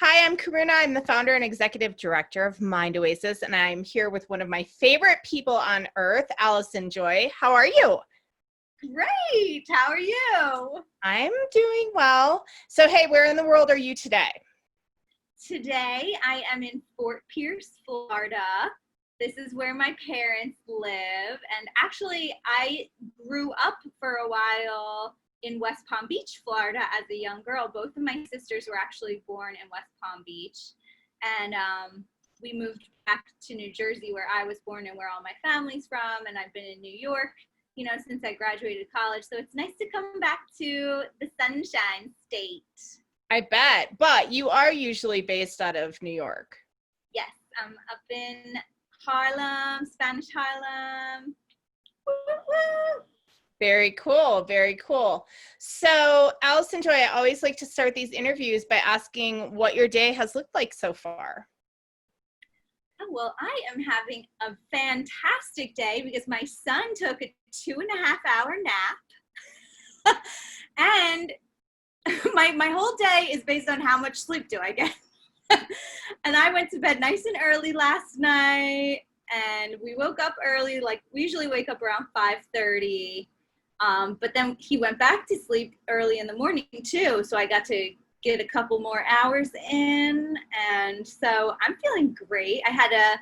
Hi, I'm Karuna. I'm the founder and executive director of Mind Oasis, and I'm here with one of my favorite people on earth, Allison Joy. How are you? Great. How are you? I'm doing well. So, hey, where in the world are you today? Today, I am in Fort Pierce, Florida. This is where my parents live. And actually, I grew up for a while in West Palm Beach, Florida as a young girl. Both of my sisters were actually born in West Palm Beach. And we moved back to New Jersey where I was born and where all my family's from. And I've been in New York, since I graduated college. So it's nice to come back to the Sunshine State. I bet. But you are usually based out of New York. Yes, I'm up in Harlem, Spanish Harlem. Woo, woo. Very cool. Very cool. So, Allison Joy, I always like to start these interviews by asking what your day has looked like so far. Oh, well, I am having a fantastic day because my son took a 2.5-hour nap. And my whole day is based on how much sleep do I get. And I went to bed nice and early last night, and we woke up early. Like, we usually wake up around 5:30. But then he went back to sleep early in the morning too, so I got to get a couple more hours in, and so I'm feeling great. I had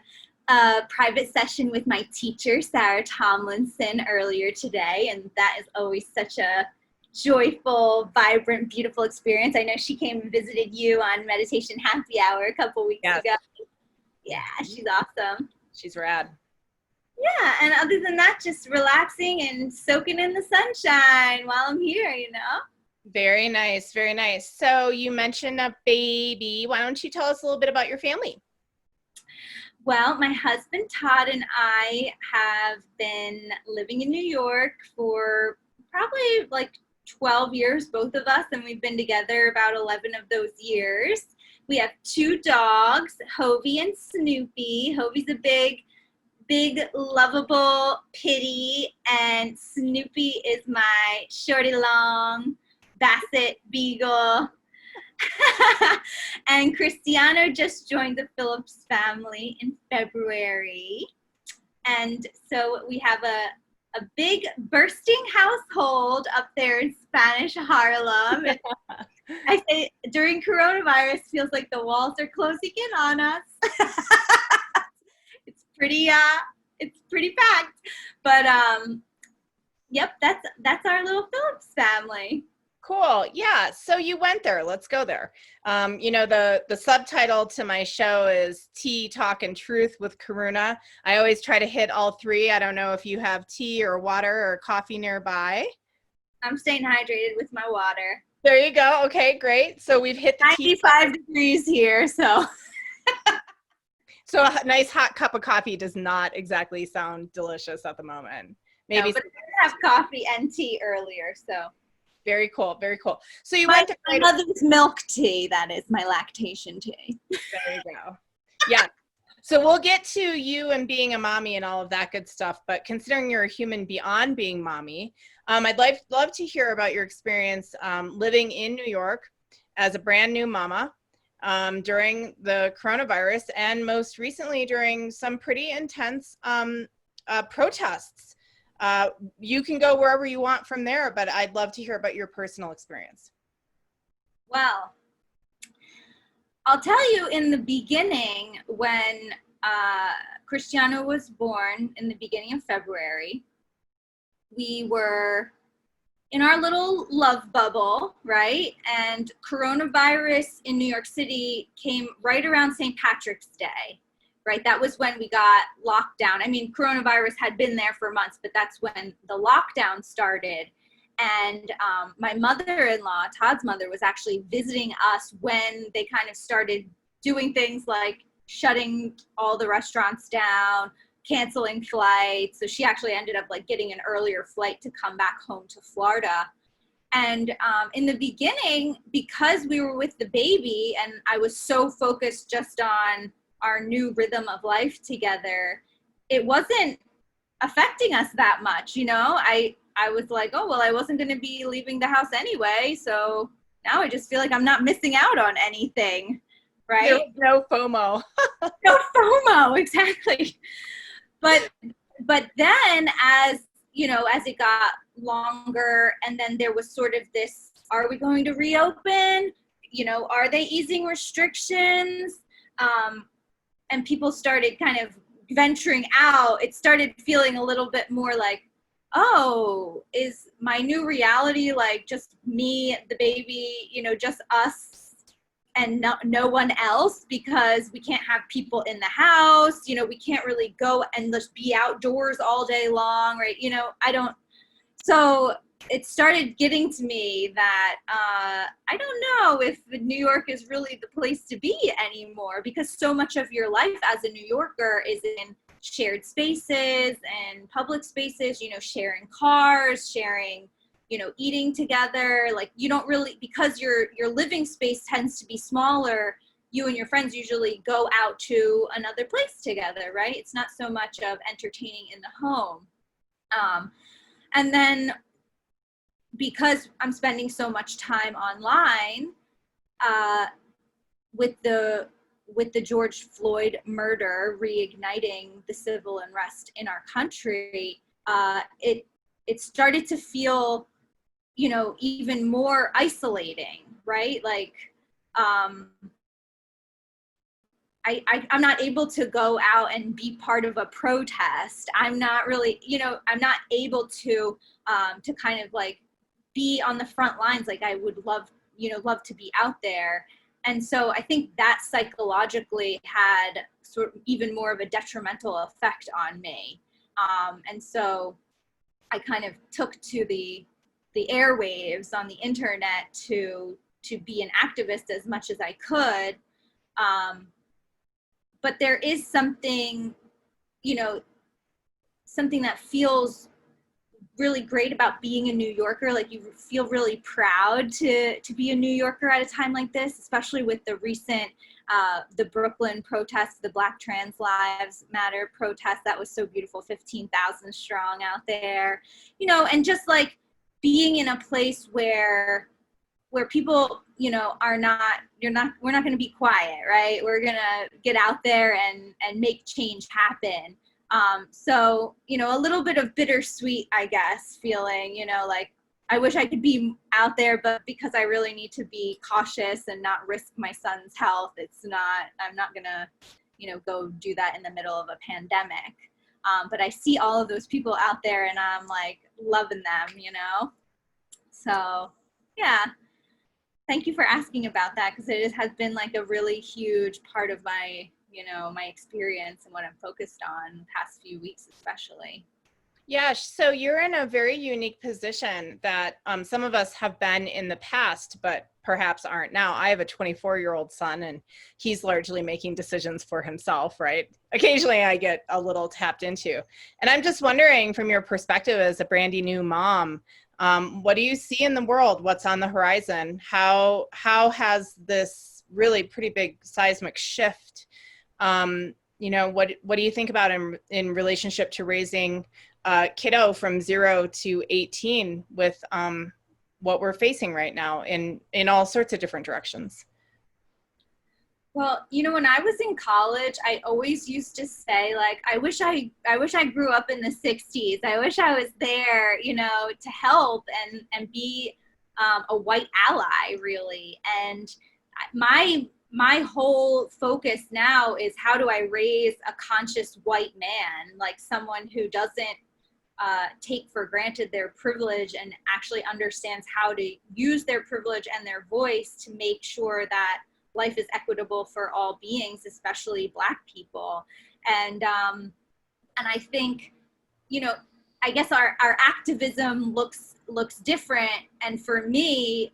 a private session with my teacher, Sarah Tomlinson, earlier today, and that is always such a joyful, vibrant, beautiful experience. I know she came and visited you on Meditation Happy Hour a couple weeks ago. Yeah, she's awesome. She's rad. Yeah, and other than that, just relaxing and soaking in the sunshine while I'm here, Very nice, very nice. So you mentioned a baby. Why don't you tell us a little bit about your family? Well, my husband Todd and I have been living in New York for probably like 12 years, both of us, and we've been together about 11 of those years. We have 2 dogs, Hovey and Snoopy. Hovey's a big, lovable pitty, and Snoopy is my shorty long Basset Beagle. And Cristiano just joined the Phillips family in February. And so we have a big bursting household up there in Spanish Harlem. I say during coronavirus, feels like the walls are closing in on us. It's pretty packed, but yep, that's our little Phillips family. Cool. Yeah. So you went there. Let's go there. The subtitle to my show is Tea, Talk, and Truth with Karuna. I always try to hit all 3. I don't know if you have tea or water or coffee nearby. I'm staying hydrated with my water. There you go. Okay, great. So we've hit the 95 degrees here, so. So a nice hot cup of coffee does not exactly sound delicious at the moment. Maybe. No, but I did have coffee and tea earlier, so. Very cool, very cool. So you went to my mother's milk tea, that is my lactation tea. There you go. Yeah. So we'll get to you and being a mommy and all of that good stuff, but considering you're a human beyond being mommy, I'd love to hear about your experience living in New York as a brand new mama during the coronavirus, and most recently during some pretty intense protests. You can go wherever you want from there, but I'd love to hear about your personal experience. Well, I'll tell you, in the beginning, when Cristiano was born in the beginning of February, we were in our little love bubble, right? And coronavirus in New York City came right around St. Patrick's Day. Right, that was when we got locked down. I mean, coronavirus had been there for months, but that's when the lockdown started. And my mother-in-law, Todd's mother, was actually visiting us when they kind of started doing things like shutting all the restaurants down, canceling flights. So she actually ended up like getting an earlier flight to come back home to Florida. And in the beginning, because we were with the baby and I was so focused just on our new rhythm of life together, it wasn't affecting us that much. I was like, oh, well, I wasn't going to be leaving the house anyway. So now I just feel like I'm not missing out on anything. right? There was no FOMO. No FOMO, exactly. But then as, you know, as it got longer, and then there was sort of this, are we going to reopen? You know, are they easing restrictions? And people started kind of venturing out. It started feeling a little bit more like, oh, is my new reality like just me, the baby, you know, just us and no one else, because we can't have people in the house, you know, we can't really go and just be outdoors all day long, right? You know, so it started getting to me that I don't know if New York is really the place to be anymore, because so much of your life as a New Yorker is in shared spaces and public spaces, you know, sharing cars, sharing, you know, eating together. Like, you don't really, because your living space tends to be smaller, you and your friends usually go out to another place together, right? It's not so much of entertaining in the home. And then because I'm spending so much time online, with the George Floyd murder reigniting the civil unrest in our country, it started to feel, you know, even more isolating, right? Like, I'm not able to go out and be part of a protest. I'm not really, you know, I'm not able to kind of like be on the front lines like I would love to be out there. And so I think that psychologically had sort of even more of a detrimental effect on me. And so I kind of took to the airwaves on the internet to be an activist as much as I could. But there is something, you know, something that feels really great about being a New Yorker. Like, you feel really proud to be a New Yorker at a time like this, especially with the recent, the Brooklyn protests, the Black Trans Lives Matter protest. That was so beautiful, 15,000 strong out there, you know, and just like being in a place where people, you know, we're not going to be quiet, right? We're going to get out there and make change happen. So, you know, a little bit of bittersweet, I guess, feeling, you know, like I wish I could be out there, but because I really need to be cautious and not risk my son's health, I'm not going to, you know, go do that in the middle of a pandemic. But I see all of those people out there and I'm like loving them, you know? So, yeah. Thank you for asking about that, because it has been like a really huge part of my, you know, my experience and what I'm focused on the past few weeks, especially. Yeah, so you're in a very unique position that some of us have been in the past, but perhaps aren't now. I have a 24-year-old son, and he's largely making decisions for himself, right? Occasionally I get a little tapped into. And I'm just wondering, from your perspective as a brandy new mom, what do you see in the world? What's on the horizon? How has this really pretty big seismic shift? You know, what do you think about in relationship to raising kiddo from 0 to 18 with what we're facing right now in all sorts of different directions? Well, you know, when I was in college, I always used to say, like, I wish I grew up in the 60s. I wish I was there, you know, to help and be a white ally, really. And my whole focus now is, how do I raise a conscious white man, like someone who doesn't take for granted their privilege and actually understands how to use their privilege and their voice to make sure that life is equitable for all beings, especially Black people. And I think, you know, I guess our activism looks different. And for me,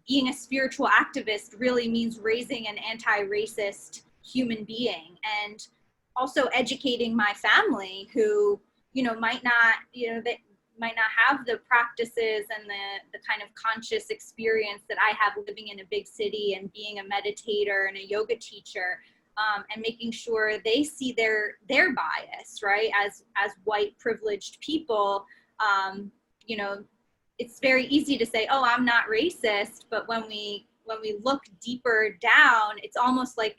being a spiritual activist really means raising an anti-racist human being, and also educating my family who, you know, might not, you know, they might not have the practices and the kind of conscious experience that I have living in a big city and being a meditator and a yoga teacher, and making sure they see their bias, right? As white privileged people, you know, it's very easy to say, oh, I'm not racist, but when we we look deeper down, it's almost like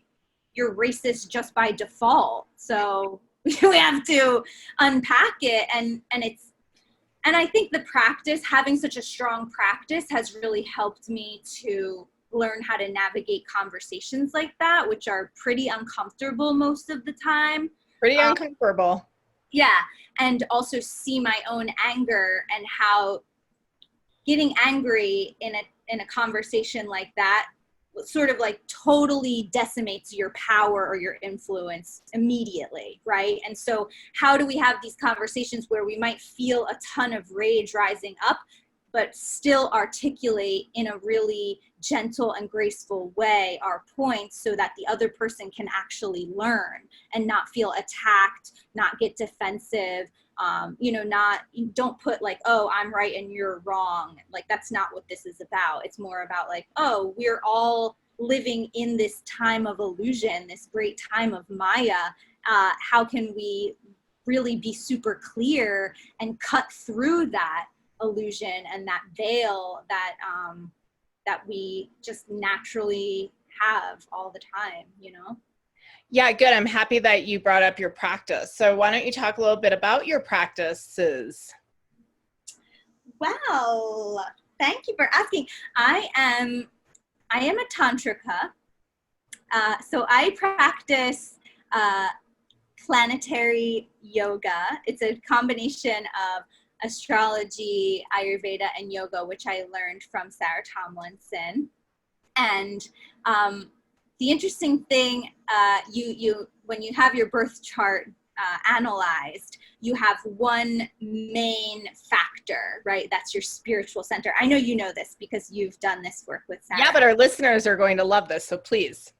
you're racist just by default. So we have to unpack it, and I think the practice, having such a strong practice, has really helped me to learn how to navigate conversations like that, which are pretty uncomfortable most of the time. Pretty uncomfortable. Yeah. And also see my own anger, and how getting angry in a conversation like that sort of like totally decimates your power or your influence immediately, right? And so how do we have these conversations where we might feel a ton of rage rising up, but still articulate in a really gentle and graceful way our points, so that the other person can actually learn and not feel attacked, not get defensive, don't put like, oh, I'm right and you're wrong. Like, that's not what this is about. It's more about like, oh, we're all living in this time of illusion, this great time of Maya. How can we really be super clear and cut through that illusion and that veil that we just naturally have all the time, Yeah, good. I'm happy that you brought up your practice. So why don't you talk a little bit about your practices? Well, thank you for asking. I am a tantrika. So I practice planetary yoga. It's a combination of astrology, Ayurveda, and yoga, which I learned from Sarah Tomlinson. And the interesting thing, when you have your birth chart analyzed, you have one main factor, right? That's your spiritual center. I know you know this because you've done this work with Sarah. Yeah, but our listeners are going to love this, so please.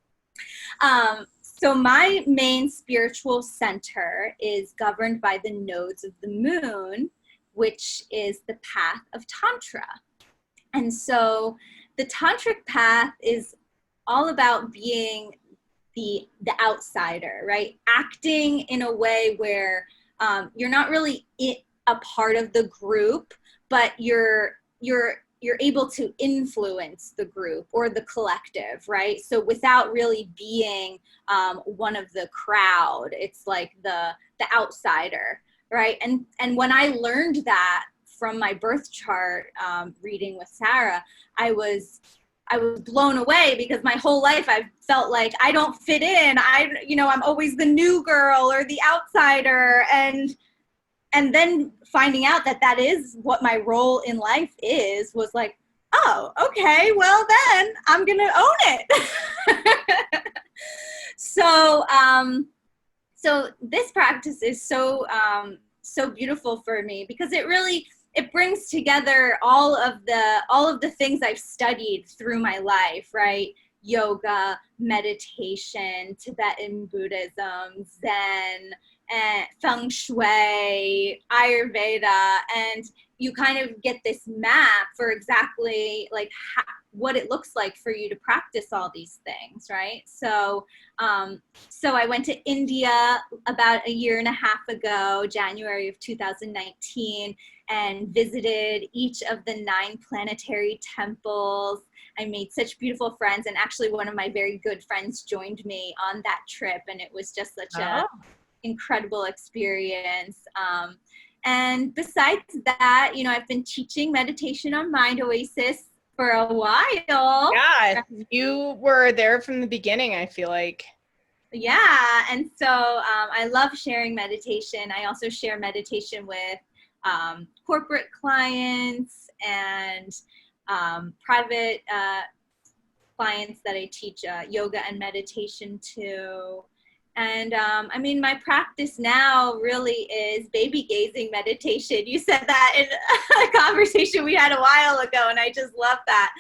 So my main spiritual center is governed by the nodes of the moon, which is the path of Tantra. And so the tantric path is all about being the outsider, right? Acting in a way where you're not really a part of the group, but you're able to influence the group or the collective, right? So without really being one of the crowd, it's like the outsider, right? And when I learned that from my birth chart reading with Sarah, I was blown away, because my whole life I've felt like I don't fit in. I'm always the new girl or the outsider, and then finding out that is what my role in life is, was like, oh, okay, well then I'm gonna own it. So this practice is so beautiful for me, because it brings together all of the things I've studied through my life, right? Yoga, meditation, Tibetan Buddhism, Zen, and Feng Shui, Ayurveda, and you kind of get this map for exactly like what it looks like for you to practice all these things, right? So I went to India about a year and a half ago, January of 2019, and visited each of the 9 planetary temples. I made such beautiful friends, and actually one of my very good friends joined me on that trip, and it was just such a incredible experience. And besides that, I've been teaching meditation on Mind Oasis for a while. Yeah, you were there from the beginning, I feel like. Yeah, and so I love sharing meditation. I also share meditation with corporate clients and private clients that I teach yoga and meditation to. And my practice now really is baby gazing meditation. You said that in a conversation we had a while ago, and I just love that.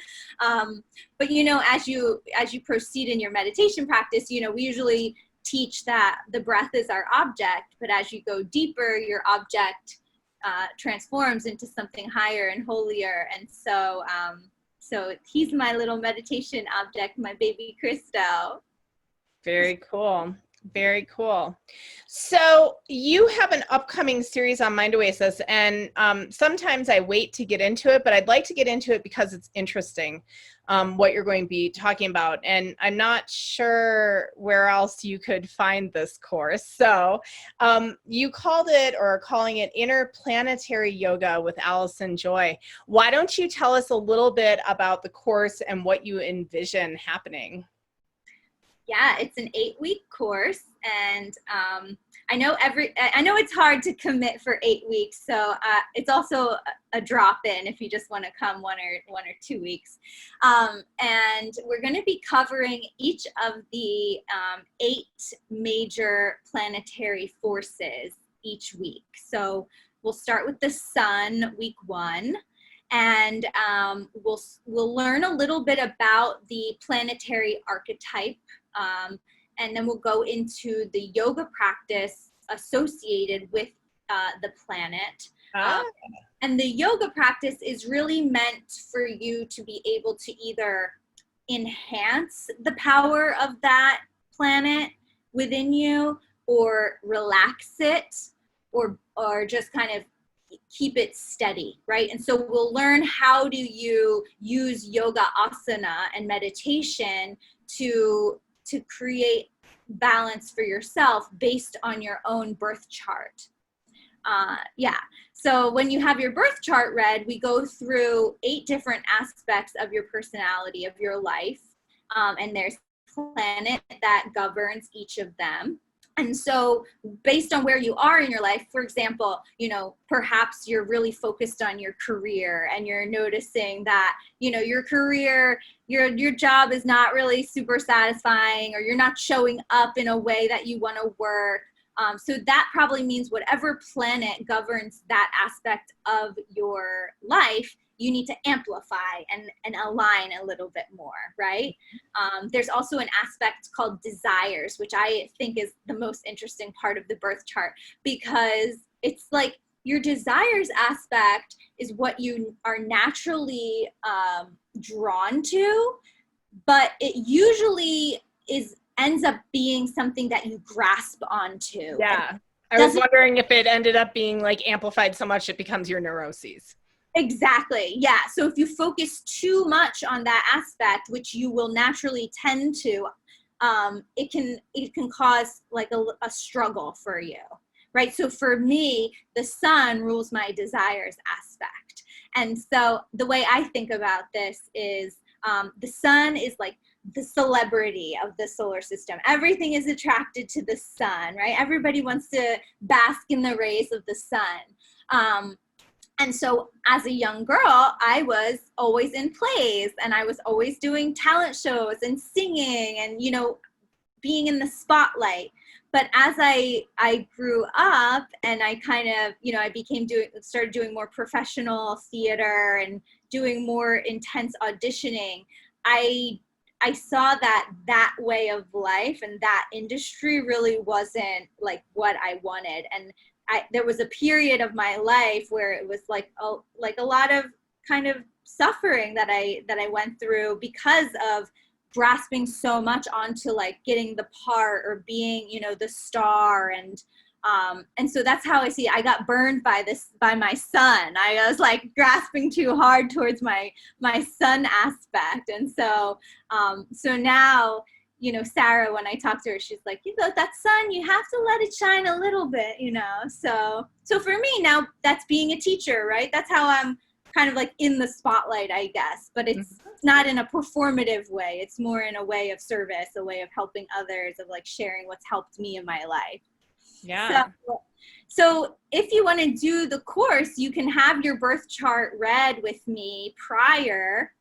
But as you proceed in your meditation practice, we usually teach that the breath is our object, but as you go deeper, your object transforms into something higher and holier. And so he's my little meditation object, my baby Christo. Very cool. Very cool. So you have an upcoming series on Mind Oasis, and sometimes I wait to get into it, but I'd like to get into it because it's interesting, what you're going to be talking about. And I'm not sure where else you could find this course. So you called it, or are calling it, Interplanetary Yoga with Allison Joy. Why don't you tell us a little bit about the course and what you envision happening? Yeah, it's an 8-week course, and I know it's hard to commit for 8 weeks, so it's also a drop-in if you just want to come 1 or 2 weeks. And we're going to be covering each of the 8 major planetary forces each week. So we'll start with the sun, week 1. And we'll learn a little bit about the planetary archetype, and then we'll go into the yoga practice associated with the planet. And the yoga practice is really meant for you to be able to either enhance the power of that planet within you, or relax it, or just kind of keep it steady, right? And so we'll learn how do you use yoga asana and meditation to create balance for yourself based on your own birth chart. So when you have your birth chart read, we go through 8 different aspects of your personality, of your life, and there's a planet that governs each of them. And so based on where you are in your life, for example, perhaps you're really focused on your career, and you're noticing that, your career, your job is not really super satisfying, or you're not showing up in a way that you want to work. So that probably means whatever planet governs that aspect of your life, you need to amplify and align a little bit more, right? There's also an aspect called desires, which I think is the most interesting part of the birth chart, because it's like your desires aspect is what you are naturally drawn to, but it usually ends up being something that you grasp onto. Yeah. I was wondering if it ended up being like amplified so much it becomes your neuroses. Exactly. Yeah. So if you focus too much on that aspect, which you will naturally tend to, it can cause like a struggle for you, right? So for me, the sun rules my desires aspect. And so the way I think about this is the sun is like the celebrity of the solar system. Everything is attracted to the sun, right? Everybody wants to bask in the rays of the sun. And so as a young girl, I was always in plays, and I was always doing talent shows and singing and, being in the spotlight. But as I grew up, and I kind of, started doing more professional theater and doing more intense auditioning, I saw that way of life and that industry really wasn't like what I wanted. And there was a period of my life where it was like a lot of kind of suffering that I went through because of grasping so much onto like getting the part or being, the star. And so that's how I see it. I got burned by my son. I was like grasping too hard towards my son aspect. And so, so now, Sarah, when I talk to her, she's like, that sun, you have to let it shine a little bit, So for me now, that's being a teacher, right? That's how I'm kind of like in the spotlight, I guess. But it's not in a performative way. It's more in a way of service, a way of helping others, of like sharing what's helped me in my life. Yeah. So if you want to do the course, you can have your birth chart read with me prior,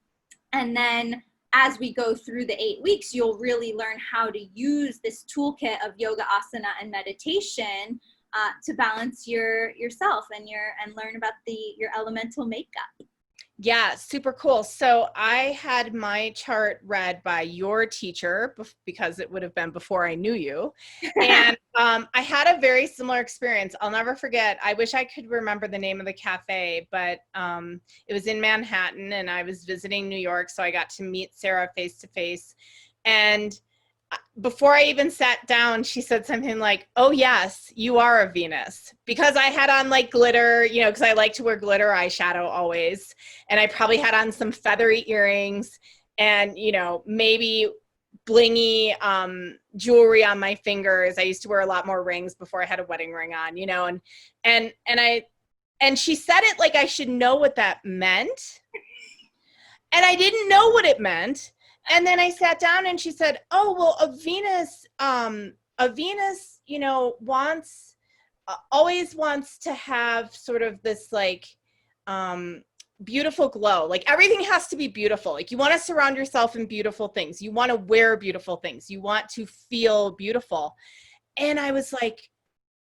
and then as we go through the 8 weeks, you'll really learn how to use this toolkit of yoga, asana, and meditation to balance yourself and learn about your elemental makeup. Yeah, super cool. So I had my chart read by your teacher because it would have been before I knew you. And I had a very similar experience. I'll never forget. I wish I could remember the name of the cafe, but it was in Manhattan and I was visiting New York. So I got to meet Sarah face to face. And before I even sat down, she said something like, "Oh yes, you are a Venus," because I had on like glitter, you know, because I like to wear glitter eyeshadow always. And I probably had on some feathery earrings and, you know, maybe blingy jewelry on my fingers. I used to wear a lot more rings before I had a wedding ring on, you know, and she said it like I should know what that meant. And I didn't know what it meant. And then I sat down and she said, "Oh, well, a Venus, you know, always wants to have sort of this like beautiful glow. Like everything has to be beautiful. Like you want to surround yourself in beautiful things. You want to wear beautiful things. You want to feel beautiful." And I was like,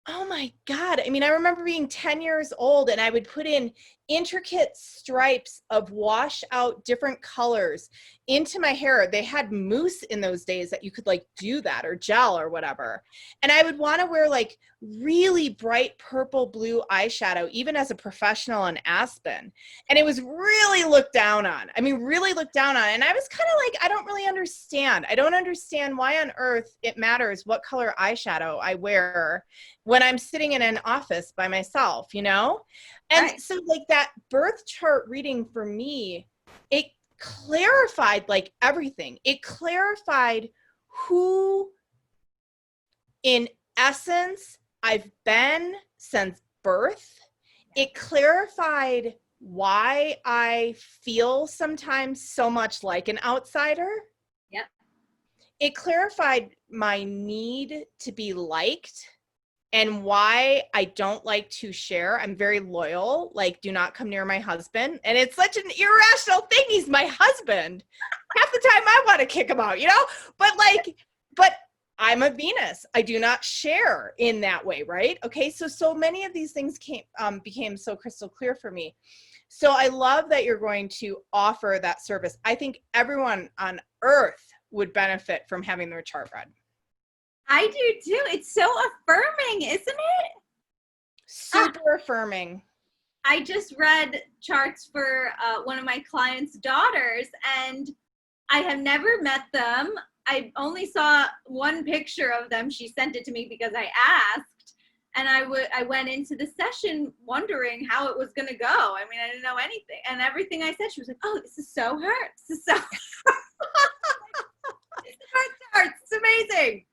oh my God. I mean, I remember being 10 years old and I would put in intricate stripes of wash out different colors into my hair. They had mousse in those days that you could like do that, or gel or whatever. And I would want to wear like really bright purple blue eyeshadow, even as a professional in Aspen. And it was really looked down on. I mean, really looked down on. And I was kind of like, I don't really understand. I don't understand why on earth it matters what color eyeshadow I wear when I'm sitting in an office by myself, you know? And right. So like that birth chart reading for me, it clarified like everything. It clarified who in essence I've been since birth. It clarified why I feel sometimes so much like an outsider. Yep. It clarified my need to be liked and why I don't like to share. I'm very loyal, like do not come near my husband. And it's such an irrational thing. He's my husband. Half the time I want to kick him out, you know? But I'm a Venus. I do not share in that way, right? Okay, so many of these things became so crystal clear for me. So I love that you're going to offer that service. I think everyone on earth would benefit from having their chart read. I do too. It's so affirming, isn't it? Super affirming. I just read charts for one of my clients' daughters, and I have never met them. I only saw one picture of them. She sent it to me because I asked, and I went into the session wondering how it was going to go. I mean, I didn't know anything, and everything I said, she was like, "Oh, this is so her. This is so." It's amazing.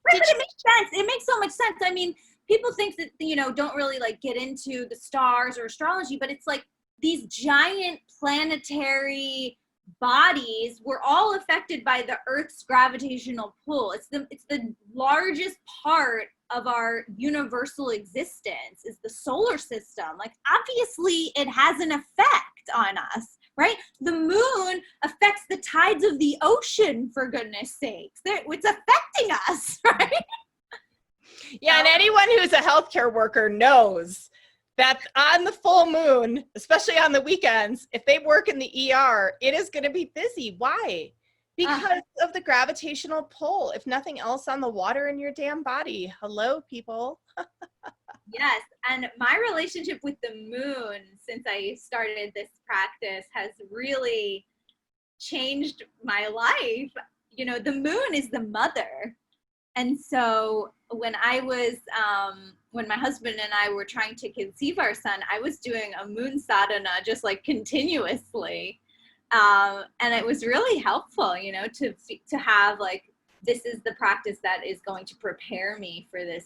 Right, but it makes sense. It makes so much sense. I mean, people think that, you know, don't really like get into the stars or astrology, but it's like these giant planetary bodies were all affected by the Earth's gravitational pull. It's the largest part of our universal existence is the solar system. Like obviously it has an effect on us. Right? The moon affects the tides of the ocean, for goodness sakes. It's affecting us, right? Yeah, and anyone who's a healthcare worker knows that on the full moon, especially on the weekends, if they work in the ER, it is going to be busy. Why? Because of the gravitational pull, if nothing else, on the water in your damn body. Hello, people. Yes, and my relationship with the moon since I started this practice has really changed my life. You know, the moon is the mother. And so when I was, when my husband and I were trying to conceive our son, I was doing a moon sadhana just like continuously. And it was really helpful, you know, to have like, this is the practice that is going to prepare me for this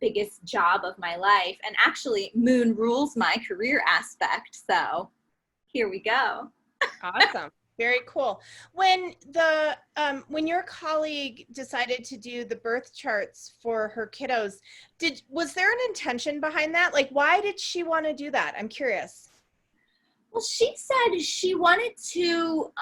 biggest job of my life. And actually moon rules my career aspect. So here we go. Awesome. Very cool. When your colleague decided to do the birth charts for her kiddos, was there an intention behind that? Like, why did she want to do that? I'm curious. Well, she said she wanted to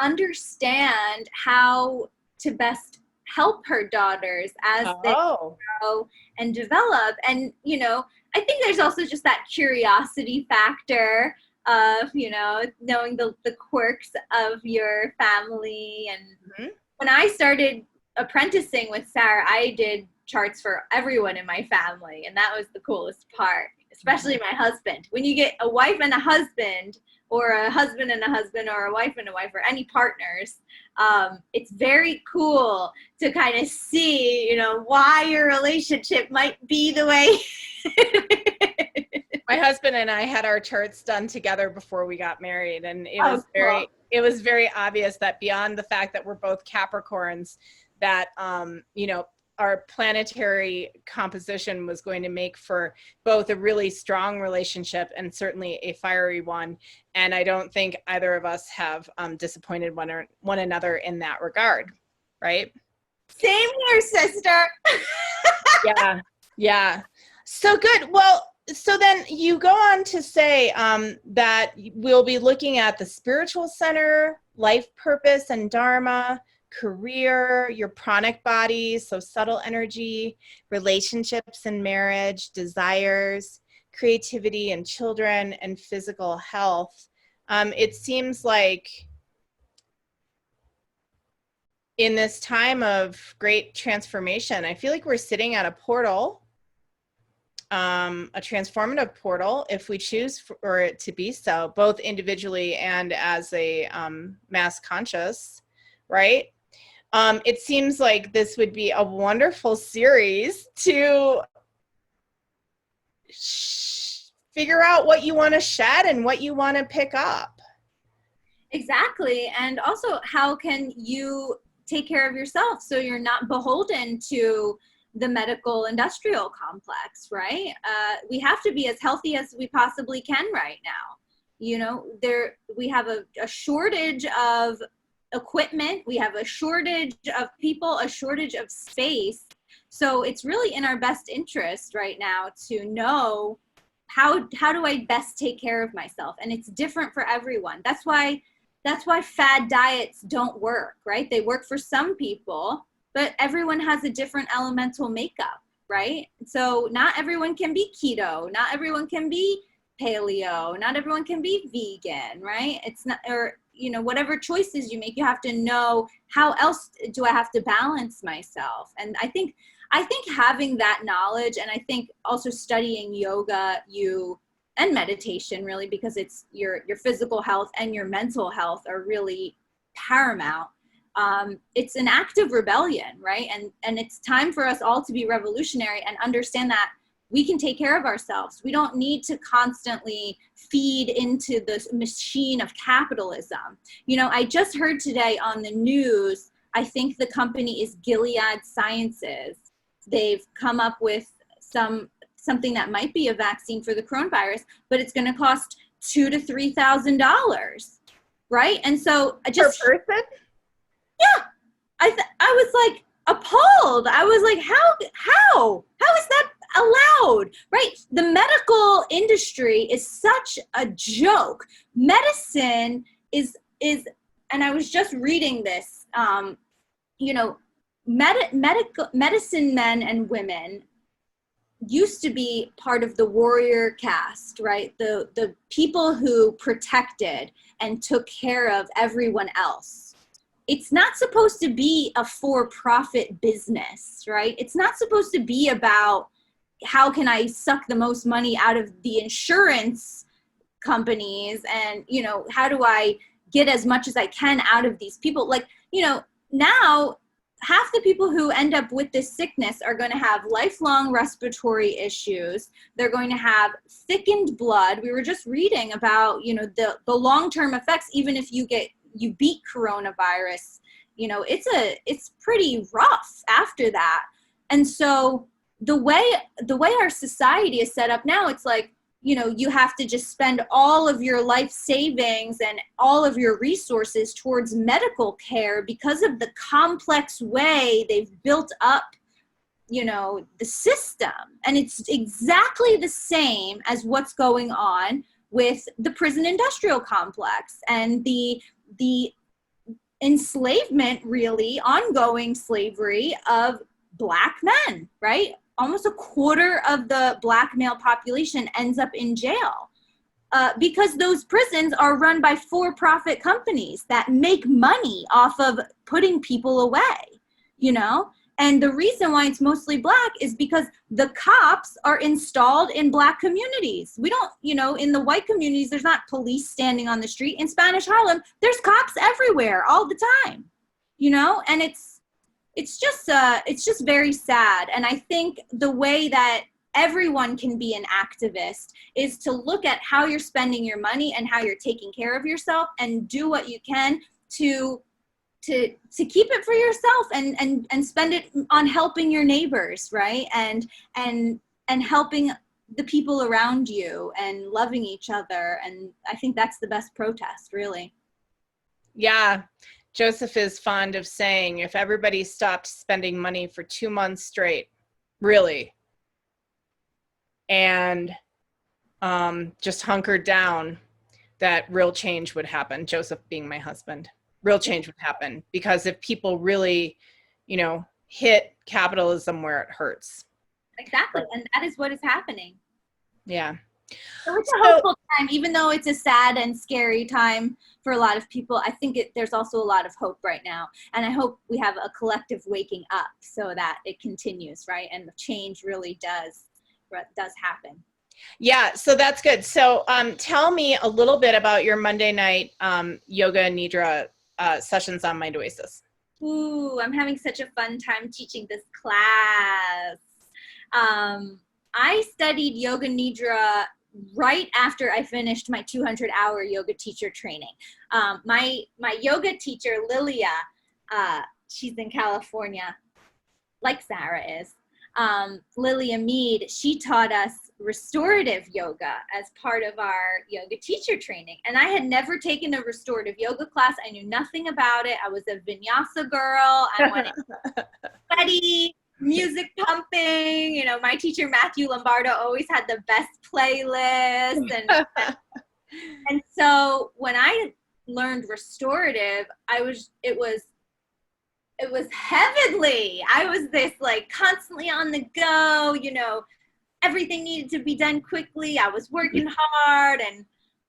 understand how to best help her daughters as they grow and develop. And, you know, I think there's also just that curiosity factor of, you know, knowing the quirks of your family. And when I started apprenticing with Sarah, I did charts for everyone in my family. And that was the coolest part. especially my husband. When you get a wife and a husband, or a husband and a husband, or a wife and a wife, or any partners, it's very cool to kind of see, you know, why your relationship might be the way. My husband and I had our charts done together before we got married, and it was cool. it was very obvious that beyond the fact that we're both Capricorns, that you know, our planetary composition was going to make for both a really strong relationship and certainly a fiery one. And I don't think either of us have disappointed one another in that regard, right? Same here, sister. Yeah. So good. Well, so then you go on to say that we'll be looking at the spiritual center, life purpose and dharma, career, your pranic body, so subtle energy, relationships and marriage, desires, creativity and children, and physical health. It seems like in this time of great transformation, I feel like we're sitting at a portal, a transformative portal, if we choose for it to be so, both individually and as a mass conscious, right? It seems like this would be a wonderful series to figure out what you want to shed and what you want to pick up. Exactly. And also, how can you take care of yourself so you're not beholden to the medical industrial complex, right? We have to be as healthy as we possibly can right now. You know, we have a shortage of equipment, we have a shortage of people, a shortage of space. So it's really in our best interest right now to know how do I best take care of myself? And it's different for everyone. That's why fad diets don't work, right? They work for some people, but everyone has a different elemental makeup, right? So not everyone can be keto, not everyone can be paleo, not everyone can be vegan, right? It's not, or, you know, whatever choices you make, you have to know, how else do I have to balance myself? And I think having that knowledge, and I think also studying yoga, and meditation, really, because it's your physical health and your mental health are really paramount. It's an act of rebellion, right? And it's time for us all to be revolutionary and understand that we can take care of ourselves. We don't need to constantly feed into this machine of capitalism. You know, I just heard today on the news, I think the company is Gilead Sciences. They've come up with something that might be a vaccine for the coronavirus, but it's going to cost $2,000 to $3,000, right? And so I just per person? Yeah, I was like appalled. I was like, how is that allowed, right? The medical industry is such a joke. Medicine is, and I was just reading this, you know, medicine men and women used to be part of the warrior caste, right? The people who protected and took care of everyone else. It's not supposed to be a for-profit business, right? It's not supposed to be about how can I suck the most money out of the insurance companies, and, you know, how do I get as much as I can out of these people? Like, you know, now half the people who end up with this sickness are going to have lifelong respiratory issues. They're going to have thickened blood. We were just reading about, you know, the long-term effects. Even if you beat coronavirus, you know, it's pretty rough after that. And so the way our society is set up now, it's like, you know, you have to just spend all of your life savings and all of your resources towards medical care because of the complex way they've built up, you know, the system. And it's exactly the same as what's going on with the prison industrial complex and the enslavement, really, ongoing slavery of Black men, right? Almost a quarter of the Black male population ends up in jail because those prisons are run by for-profit companies that make money off of putting people away, you know? And the reason why it's mostly Black is because the cops are installed in Black communities. We don't, in the white communities, there's not police standing on the street. In Spanish Harlem, there's cops everywhere all the time, and it's just very sad. And I think the way that everyone can be an activist is to look at how you're spending your money and how you're taking care of yourself, and do what you can to keep it for yourself, and spend it on helping your neighbors, right? And helping the people around you and loving each other. And I think that's the best protest, really. Yeah. Joseph is fond of saying, if everybody stopped spending money for 2 months straight, really, and just hunkered down, that real change would happen. Joseph being my husband. Real change would happen, because if people really, hit capitalism where it hurts. Exactly. And that is what is happening. Yeah. So it's a hopeful time, even though it's a sad and scary time for a lot of people. I think there's also a lot of hope right now. And I hope we have a collective waking up so that it continues, right? And the change really does happen. Yeah, so that's good. So tell me a little bit about your Monday night yoga and Nidra sessions on Mind Oasis. Ooh, I'm having such a fun time teaching this class. I studied yoga Nidra right after I finished my 200-hour yoga teacher training. My yoga teacher, Lilia, she's in California, like Sarah is. Lilia Mead, she taught us restorative yoga as part of our yoga teacher training. And I had never taken a restorative yoga class. I knew nothing about it. I was a vinyasa girl. I wanted to study, music pumping. My teacher, Matthew Lombardo, always had the best playlist. And so when I learned restorative, it was heavenly. I was this constantly on the go, everything needed to be done quickly. I was working hard,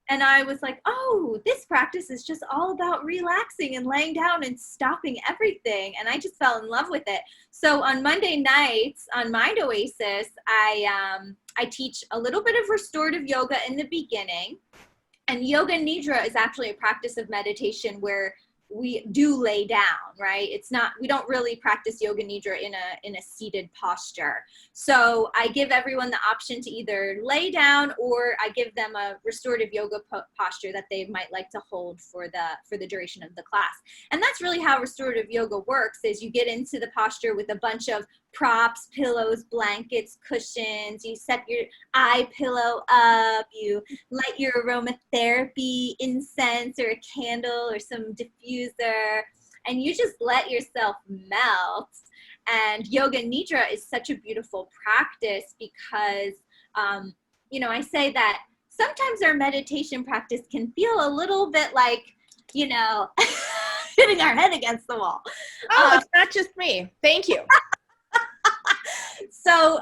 and I was like, oh, this practice is just all about relaxing and laying down and stopping everything. And I just fell in love with it. So on Monday nights on Mind Oasis, I teach a little bit of restorative yoga in the beginning. And yoga nidra is actually a practice of meditation where we do lay down, right? We don't really practice yoga nidra in a seated posture. So I give everyone the option to either lay down, or I give them a restorative yoga posture that they might like to hold for the duration of the class. And that's really how restorative yoga works, is you get into the posture with a bunch of props, pillows, blankets, cushions. You set your eye pillow up, you light your aromatherapy incense or a candle or some diffuser, and you just let yourself melt. And yoga nidra is such a beautiful practice because, I say that sometimes our meditation practice can feel a little bit like, hitting our head against the wall. Oh, it's not just me. Thank you. So,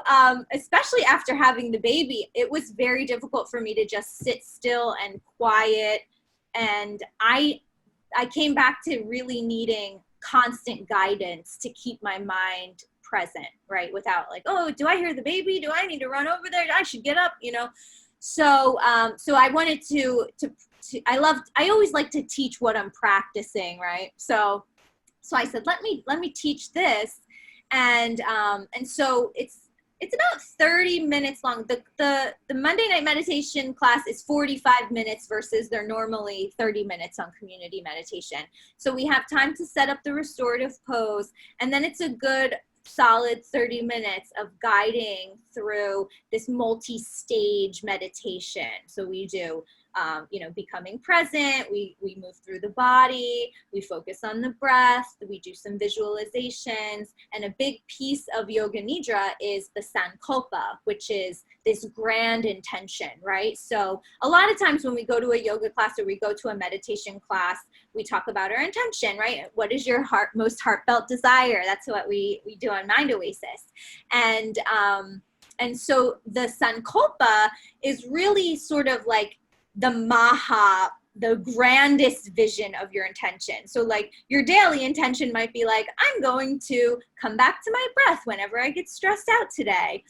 especially after having the baby, it was very difficult for me to just sit still and quiet. And I came back to really needing constant guidance to keep my mind present, right? Without oh, do I hear the baby? Do I need to run over there? I should get up, So, so I wanted I always like to teach what I'm practicing, right? So I said, let me teach this. And so it's about 30 minutes long. The Monday night meditation class is 45 minutes versus they're normally 30 minutes on community meditation. So we have time to set up the restorative pose, and then it's a good solid 30 minutes of guiding through this multi-stage meditation. So we do becoming present, we move through the body, we focus on the breath, we do some visualizations, and a big piece of yoga nidra is the sankalpa, which is this grand intention, right? So a lot of times when we go to a yoga class or we go to a meditation class, we talk about our intention, right? What is your most heartfelt desire? That's what we do on Mind Oasis. And so the sankalpa is really sort of like the maha the grandest vision of your intention. So like your daily intention might be like, I'm going to come back to my breath whenever I get stressed out today.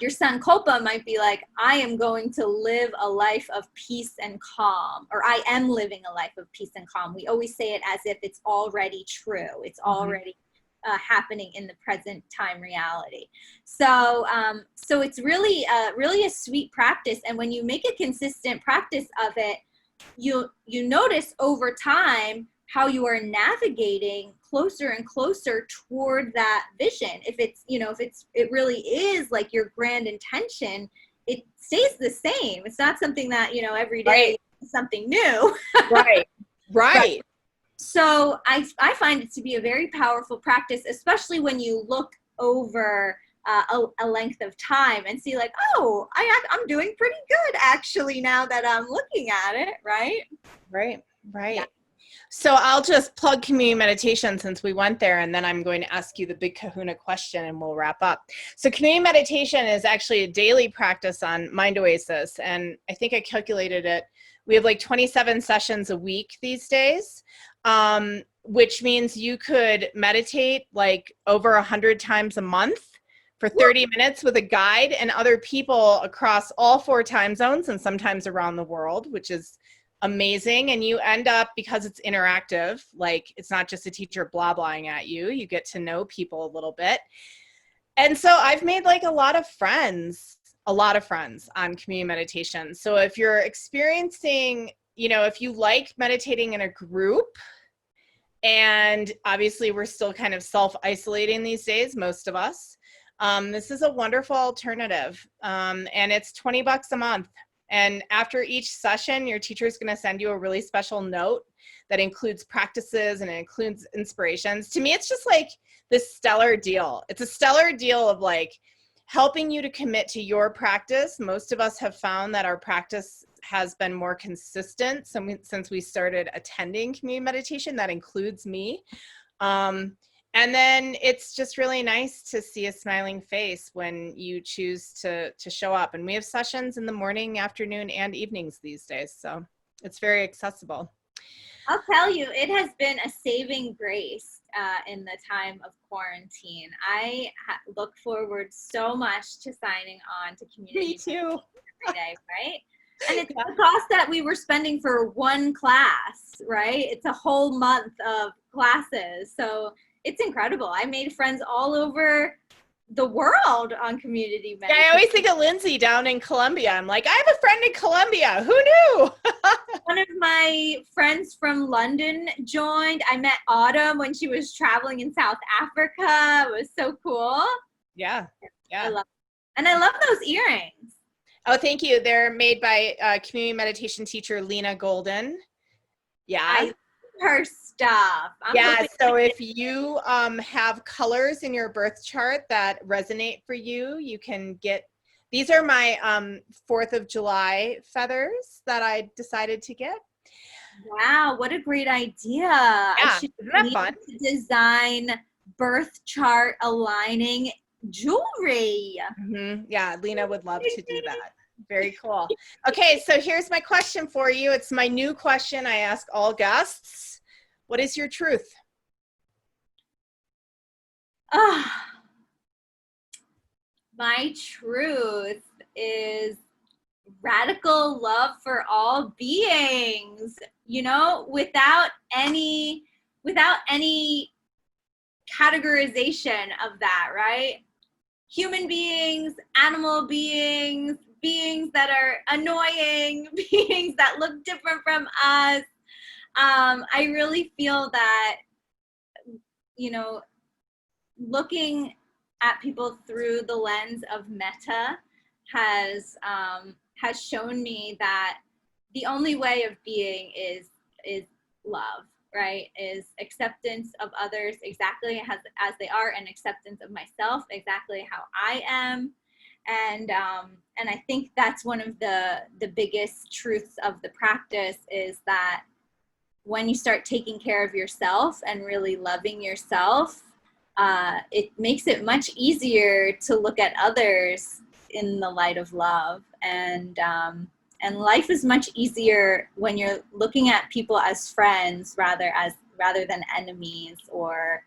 Your sankalpa might be like, I am going to live a life of peace and calm, or I am living a life of peace and calm. We always say it as if it's already true. It's already happening in the present time reality. So, so it's really a sweet practice. And when you make a consistent practice of it, you notice over time how you are navigating closer and closer toward that vision. If it's, it really is like your grand intention, it stays the same. It's not something that, every day is something new. Right. So I find it to be a very powerful practice, especially when you look over a length of time and see like, oh, I'm doing pretty good actually now that I'm looking at it, right? Right. Yeah. So I'll just plug community meditation since we went there, and then I'm going to ask you the big kahuna question and we'll wrap up. So community meditation is actually a daily practice on Mind Oasis, and I think I calculated it. We have like 27 sessions a week these days, which means you could meditate like over 100 times a month for 30 minutes with a guide and other people across all 4 time zones and sometimes around the world, which is amazing. And you end up, because it's interactive, like it's not just a teacher blah blahing at you, you get to know people a little bit. And so I've made like a lot of friends on community meditation. So if you're experiencing, if you like meditating in a group, and obviously we're still kind of self-isolating these days, most of us, this is a wonderful alternative. And it's $20 a month. And after each session, your teacher is going to send you a really special note that includes practices and it includes inspirations. To me, it's just like this stellar deal. It's a stellar deal of like helping you to commit to your practice. Most of us have found that our practice has been more consistent since we started attending community meditation. That includes me. And then it's just really nice to see a smiling face when you choose to show up. And we have sessions in the morning, afternoon, and evenings these days. So it's very accessible. I'll tell you, it has been a saving grace in the time of quarantine. I look forward so much to signing on to community. Me too. Every day, right? And it's the cost that we were spending for one class, right? It's a whole month of classes. So it's incredible. I made friends all over the world on community meditation. Yeah, I always think of Lindsay down in Colombia. I'm like, I have a friend in Colombia. Who knew? One of my friends from London joined. I met Autumn when she was traveling in South Africa. It was so cool. Yeah. I love those earrings. Oh, thank you. They're made by community meditation teacher Lena Golden. Yeah. I love her stuff. So if you have colors in your birth chart that resonate for you, you can get, these are my 4th of July feathers that I decided to get. Wow, what a great idea. Yeah, I should isn't that fun? to design birth chart aligning jewelry. Mm-hmm. Yeah, Lena would love to do that. Very cool. Okay, so here's my question for you. It's my new question I ask all guests. What is your truth? My truth is radical love for all beings, without any categorization of that, right? Human beings, animal beings, beings that are annoying, beings that look different from us. I really feel that, looking at people through the lens of metta has shown me that the only way of being is love, right? Is acceptance of others exactly as they are, and acceptance of myself exactly how I am. And I think that's one of the biggest truths of the practice, is that when you start taking care of yourself and really loving yourself, it makes it much easier to look at others in the light of love. And And life is much easier when you're looking at people as friends rather than enemies or,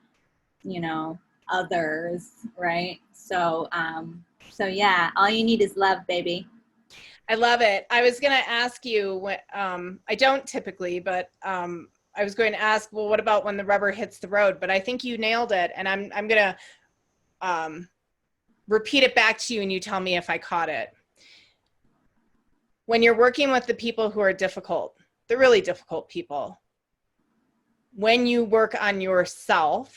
you know, others, right? So yeah, all you need is love, baby. I love it. I was going to ask you, I don't typically, but I was going to ask, well, what about when the rubber hits the road? But I think you nailed it. And I'm going to repeat it back to you and you tell me if I caught it. When you're working with the people who are difficult, the really difficult people, when you work on yourself,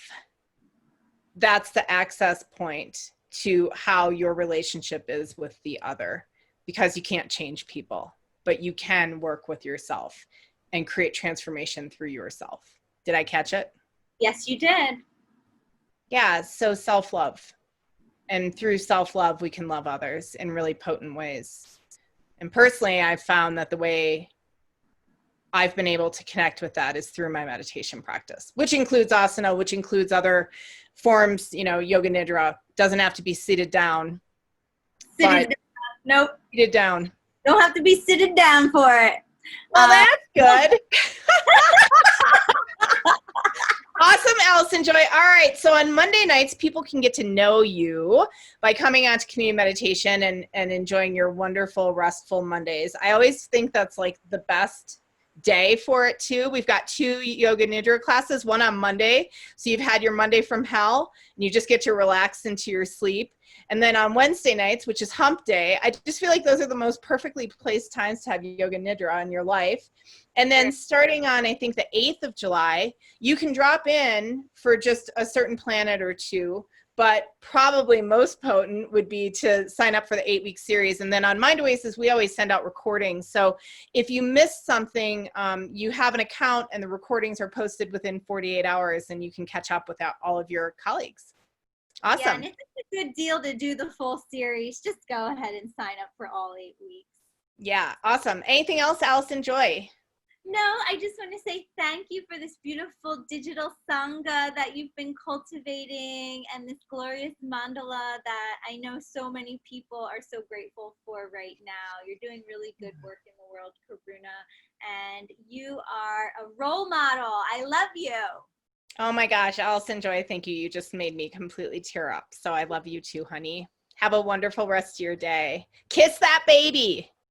that's the access point to how your relationship is with the other, because you can't change people, but you can work with yourself and create transformation through yourself. Did I catch it? Yes, you did. Yeah, so self-love. And through self-love, we can love others in really potent ways. And personally, I've found that the way I've been able to connect with that is through my meditation practice, which includes asana, which includes other forms, you know, yoga nidra. Doesn't have to be seated down. Seated down. Nope. Seated down. Don't have to be seated down for it. Well, that's good. Awesome, Allison Joy. All right. So on Monday nights, people can get to know you by coming out to community meditation and enjoying your wonderful, restful Mondays. I always think that's like the best day for it too. We've got 2 yoga nidra classes, one on Monday. So you've had your Monday from hell and you just get to relax into your sleep. And then on Wednesday nights, which is hump day, I just feel like those are the most perfectly placed times to have yoga nidra in your life. And then starting on, I think, the 8th of July, you can drop in for just a certain planet or two, but probably most potent would be to sign up for the 8-week series. And then on Mind Oasis, we always send out recordings. So if you missed something, you have an account and the recordings are posted within 48 hours and you can catch up with all of your colleagues. Awesome. Yeah, and it's a good deal to do the full series. Just go ahead and sign up for all 8 weeks. Yeah, awesome. Anything else, Allison Joy? No, I just want to say thank you for this beautiful digital sangha that you've been cultivating and this glorious mandala that I know so many people are so grateful for right now. You're doing really good work in the world, Karuna, and you are a role model. I love you. Oh my gosh, Allison Joy, thank you. You just made me completely tear up. So I love you too, honey. Have a wonderful rest of your day. Kiss that baby.